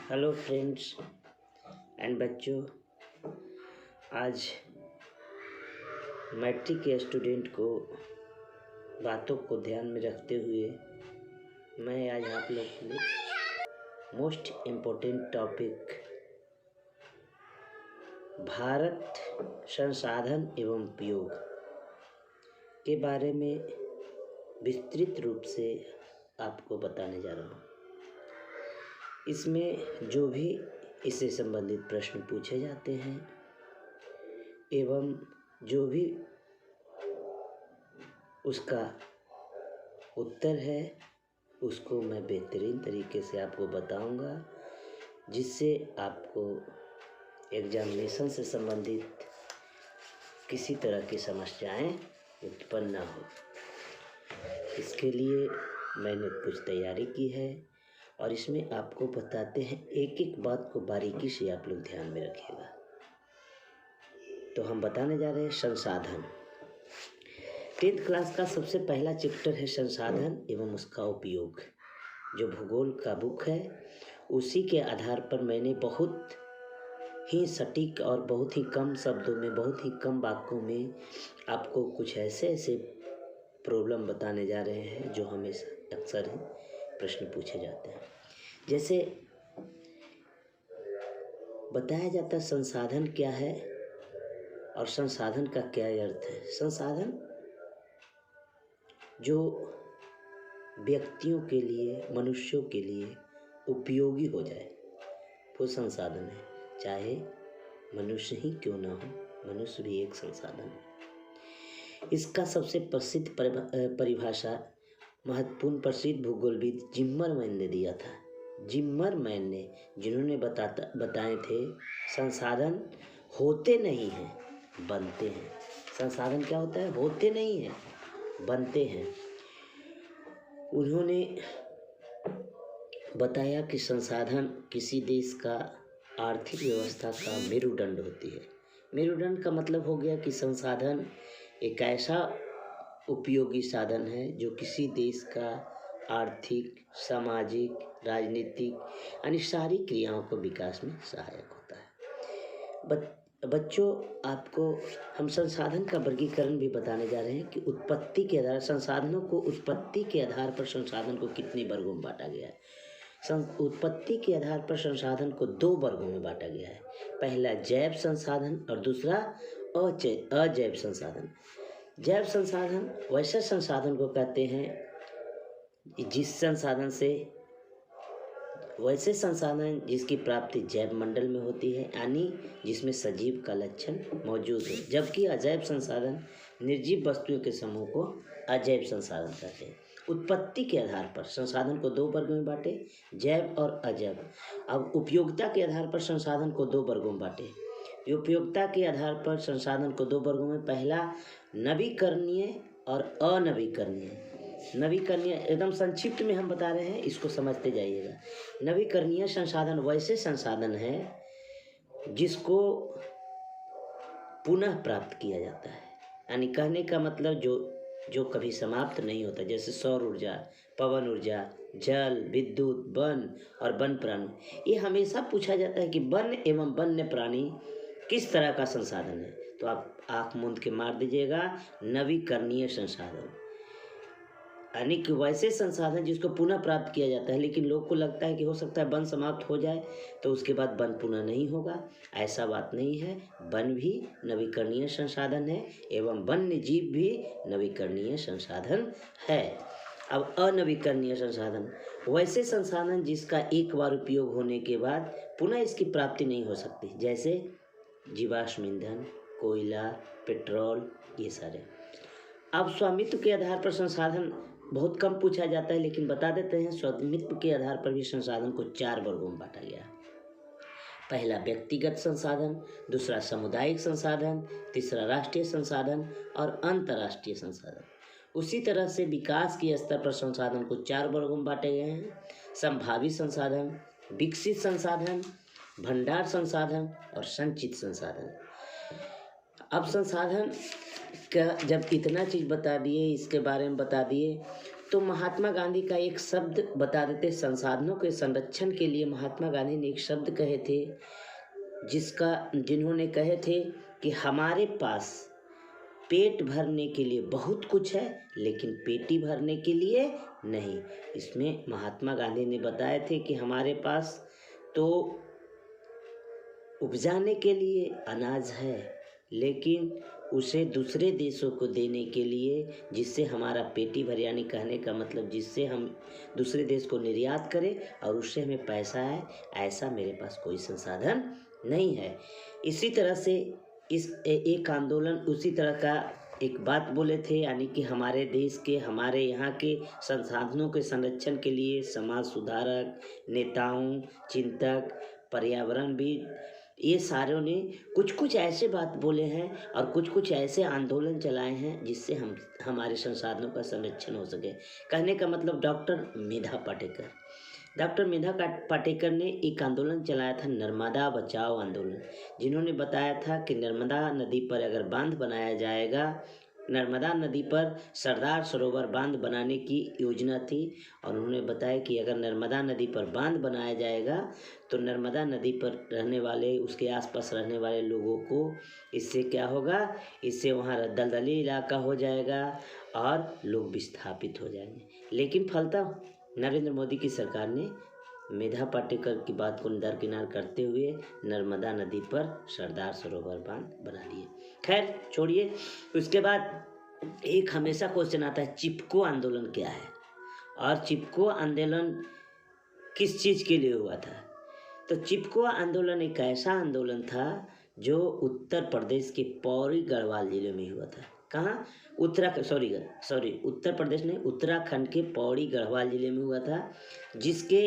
Hello friends and बच्चों, आज matric के स्टूडेंट को बातों को ध्यान में रखते हुए मैं आज आप लोग के लिए मोस्ट इम्पोर्टेंट टॉपिक भारत संसाधन एवं उपयोग के बारे में विस्तृत रूप से आपको बताने जा रहा हूँ। इसमें जो भी इससे संबंधित प्रश्न पूछे जाते हैं एवं जो भी उसका उत्तर है उसको मैं बेहतरीन तरीके से आपको बताऊंगा, जिससे आपको एग्जामिनेशन से संबंधित किसी तरह की समस्याएं उत्पन्न ना हो। इसके लिए मैंने कुछ तैयारी की है और इसमें आपको बताते हैं, एक एक बात को बारीकी से आप लोग ध्यान में रखिएगा। तो हम बताने जा रहे हैं संसाधन। 10th क्लास का सबसे पहला चैप्टर है संसाधन एवं उसका उपयोग, जो भूगोल का बुक है। उसी के आधार पर मैंने बहुत ही सटीक और बहुत ही कम शब्दों में, बहुत ही कम वाक्यों में आपको कुछ ऐसे प्रॉब्लम बताने जा रहे हैं जो हमेशा अक्सर ही प्रश्न पूछे जाते हैं। जैसे बताया जाता है संसाधन क्या है और संसाधन का क्या अर्थ है। संसाधन जो व्यक्तियों के लिए, मनुष्यों के लिए उपयोगी हो जाए वो संसाधन है, चाहे मनुष्य ही क्यों ना हो, मनुष्य भी एक संसाधन है। इसका सबसे प्रसिद्ध परिभाषा महत्वपूर्ण प्रसिद्ध भूगोलविद जिम्मरमैन ने दिया था। जिम्मरमैन ने, जिन्होंने बताए थे संसाधन होते नहीं हैं, बनते हैं। संसाधन क्या होता है? होते नहीं हैं, बनते हैं। उन्होंने बताया कि संसाधन किसी देश का आर्थिक व्यवस्था का मेरुदंड होती है। मेरुदंड का मतलब हो गया कि संसाधन एक ऐसा उपयोगी साधन है जो किसी देश का आर्थिक, सामाजिक, राजनीतिक यानी सारी क्रियाओं को विकास में सहायक होता है। बच्चों, आपको हम संसाधन का वर्गीकरण भी बताने जा रहे हैं कि उत्पत्ति के आधार, संसाधनों को उत्पत्ति के आधार पर संसाधन को कितने वर्गों में बांटा गया है। उत्पत्ति के आधार पर संसाधन को 2 वर्गों में बांटा गया है। पहला जैव संसाधन और दूसरा अजैव संसाधन। जैव संसाधन वैसे संसाधन को कहते हैं जिस संसाधन से, वैसे संसाधन जिसकी प्राप्ति जैव मंडल में होती है, यानी जिसमें सजीव का लक्षण मौजूद है। जबकि अजैव संसाधन निर्जीव वस्तुओं के समूह को अजैव संसाधन कहते हैं। उत्पत्ति के आधार पर संसाधन को 2 वर्गों में बांटे, जैव और अजैव। अब उपयोगिता के आधार पर संसाधन को 2 वर्गों में बांटे। उपयोगिता के आधार पर संसाधन को 2 वर्गों में, पहला नवीकरणीय और अनवीकरणीय। नवीकरणीय एकदम संक्षिप्त में हम बता रहे हैं, इसको समझते जाइएगा। नवीकरणीय संसाधन वैसे संसाधन है जिसको पुनः प्राप्त किया जाता है, यानी कहने का मतलब जो कभी समाप्त नहीं होता, जैसे सौर ऊर्जा, पवन ऊर्जा, जल, विद्युत, वन और वन्य प्राणी। ये हमेशा पूछा जाता है कि वन एवं वन्य प्राणी किस तरह का संसाधन है, तो आप आँख मूंद के मार दीजिएगा नवीकरणीय संसाधन, यानी कि वैसे संसाधन जिसको पुनः प्राप्त किया जाता है। लेकिन लोग को लगता है कि हो सकता है वन समाप्त हो जाए तो उसके बाद वन पुनः नहीं होगा। ऐसा बात नहीं है। वन भी नवीकरणीय संसाधन है एवं वन्य जीव भी नवीकरणीय संसाधन है। अब अनवीकरणीय संसाधन वैसे संसाधन जिसका एक बार उपयोग होने के बाद पुनः इसकी प्राप्ति नहीं हो सकती, जैसे जीवाश्म ईंधन, कोयला, पेट्रोल, ये सारे। अब स्वामित्व के आधार पर संसाधन बहुत कम पूछा जाता है, लेकिन बता देते हैं स्वामित्व के आधार पर भी संसाधन को 4 वर्गों में बांटा गया है। पहला व्यक्तिगत संसाधन, दूसरा सामुदायिक संसाधन, तीसरा राष्ट्रीय संसाधन और अंतर्राष्ट्रीय संसाधन। उसी तरह से विकास के स्तर पर संसाधन को 4 वर्गों में बांटे गए हैं: संभावित संसाधन, विकसित संसाधन, भंडार संसाधन और संचित संसाधन। अब संसाधन का जब इतना चीज़ बता दिए, इसके बारे में बता दिए, तो महात्मा गांधी का एक शब्द बता देते, संसाधनों के संरक्षण के लिए महात्मा गांधी ने एक शब्द कहे थे, जिन्होंने कहे थे कि हमारे पास पेट भरने के लिए बहुत कुछ है, लेकिन पेटी भरने के लिए नहीं। इसमें महात्मा गांधी ने बताए थे कि हमारे पास तो उपजाने के लिए अनाज है, लेकिन उसे दूसरे देशों को देने के लिए, जिससे हमारा पेटी भर, यानी कहने का मतलब जिससे हम दूसरे देश को निर्यात करें और उससे हमें पैसा आए, ऐसा मेरे पास कोई संसाधन नहीं है। इसी तरह से एक आंदोलन उसी तरह का एक बात बोले थे, यानी कि हमारे देश के, हमारे यहाँ के संसाधनों के संरक्षण के लिए समाज सुधारक, नेताओं, चिंतक, पर्यावरणविद, ये सारों ने कुछ कुछ ऐसे बात बोले हैं और कुछ कुछ ऐसे आंदोलन चलाए हैं जिससे हमारे संसाधनों का संरक्षण हो सके। कहने का मतलब डॉक्टर मेधा पाटेकर ने एक आंदोलन चलाया था, नर्मदा बचाओ आंदोलन, जिन्होंने बताया था कि नर्मदा नदी पर अगर बांध बनाया जाएगा, नर्मदा नदी पर सरदार सरोवर बांध बनाने की योजना थी, और उन्होंने बताया कि अगर नर्मदा नदी पर बांध बनाया जाएगा तो नर्मदा नदी पर रहने वाले, उसके आसपास रहने वाले लोगों को इससे क्या होगा, इससे वहाँ दलदली इलाका हो जाएगा और लोग विस्थापित हो जाएंगे। लेकिन फलतः नरेंद्र मोदी की सरकार ने मेधा पाटेकर की बात को दरकिनार करते हुए नर्मदा नदी पर सरदार सरोवर बांध बना लिए। खैर छोड़िए, उसके बाद एक हमेशा क्वेश्चन आता है, चिपको आंदोलन क्या है और चिपको आंदोलन किस चीज़ के लिए हुआ था। तो चिपको आंदोलन एक ऐसा आंदोलन था जो उत्तर प्रदेश के पौड़ी गढ़वाल जिले में हुआ था। कहाँ? उत्तर प्रदेश नहीं, उत्तराखंड के पौड़ी गढ़वाल जिले में हुआ था, जिसके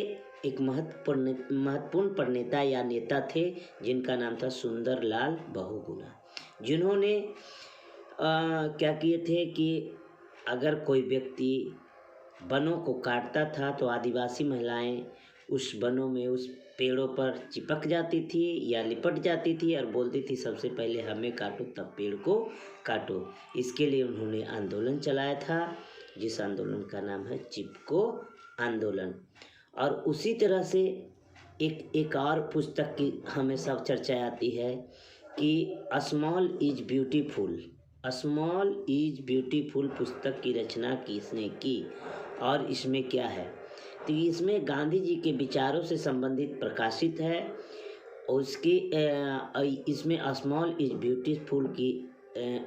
एक महत्वपूर्ण प्रणेता या नेता थे जिनका नाम था सुंदरलाल बहुगुणा, जिन्होंने क्या किए थे कि अगर कोई व्यक्ति वनों को काटता था तो आदिवासी महिलाएं उस वनों में, उस पेड़ों पर चिपक जाती थी या लिपट जाती थी और बोलती थी सबसे पहले हमें काटो तब पेड़ को काटो। इसके लिए उन्होंने आंदोलन चलाया था, जिस आंदोलन का नाम है चिपको आंदोलन। और उसी तरह से एक और पुस्तक की हमेशा चर्चा आती है कि स्मॉल इज ब्यूटीफुल पुस्तक की रचना किसने की, और इसमें क्या है, तो इसमें गांधी जी के विचारों से संबंधित प्रकाशित है। उसकी इसमें स्मॉल इज ब्यूटीफुल की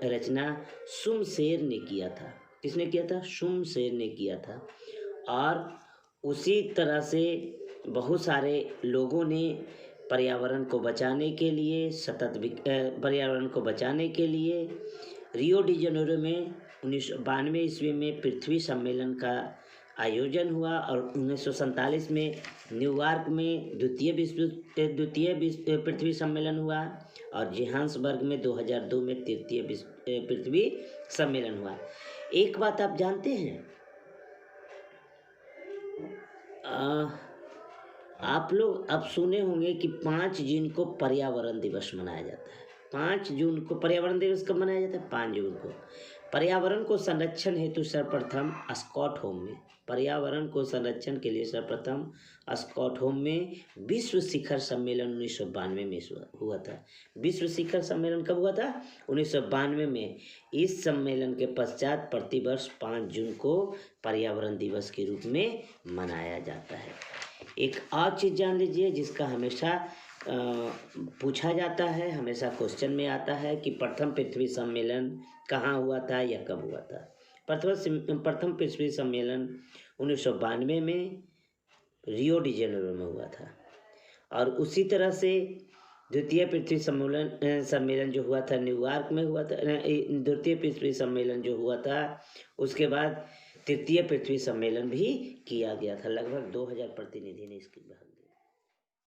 रचना शुमशेर ने किया था। किसने किया था? शुमशेर ने किया था। और उसी तरह से बहुत सारे लोगों ने पर्यावरण को बचाने के लिए रियो डी जेनेरो में 1992 ईस्वी में पृथ्वी सम्मेलन का आयोजन हुआ, और 1947 में न्यूयॉर्क में द्वितीय पृथ्वी सम्मेलन हुआ, और जोहान्सबर्ग में 2002 में तृतीय पृथ्वी सम्मेलन हुआ। एक बात आप जानते हैं, आप लोग अब सुने होंगे कि 5 जून को पर्यावरण दिवस मनाया जाता है। 5 जून को पर्यावरण दिवस कब मनाया जाता है? 5 जून को। पर्यावरण को संरक्षण हेतु सर्वप्रथम स्टॉकहोम में, पर्यावरण को संरक्षण के लिए सर्वप्रथम स्टॉकहोम में विश्व शिखर सम्मेलन 1992 में हुआ था। विश्व शिखर सम्मेलन कब हुआ था? 1992 में। इस सम्मेलन के पश्चात प्रतिवर्ष 5 जून को पर्यावरण दिवस के रूप में मनाया जाता है। एक और चीज़ जान लीजिए जिसका हमेशा पूछा जाता है, हमेशा क्वेश्चन में आता है कि प्रथम पृथ्वी सम्मेलन कहाँ हुआ था या कब हुआ था। प्रथम पृथ्वी सम्मेलन 1992 में रियो डी जेनेरो में हुआ था, और उसी तरह से द्वितीय पृथ्वी सम्मेलन जो हुआ था न्यूयॉर्क में हुआ था। द्वितीय पृथ्वी सम्मेलन जो हुआ था उसके बाद तृतीय पृथ्वी सम्मेलन भी किया गया था। लगभग 2000 प्रतिनिधि ने इसकी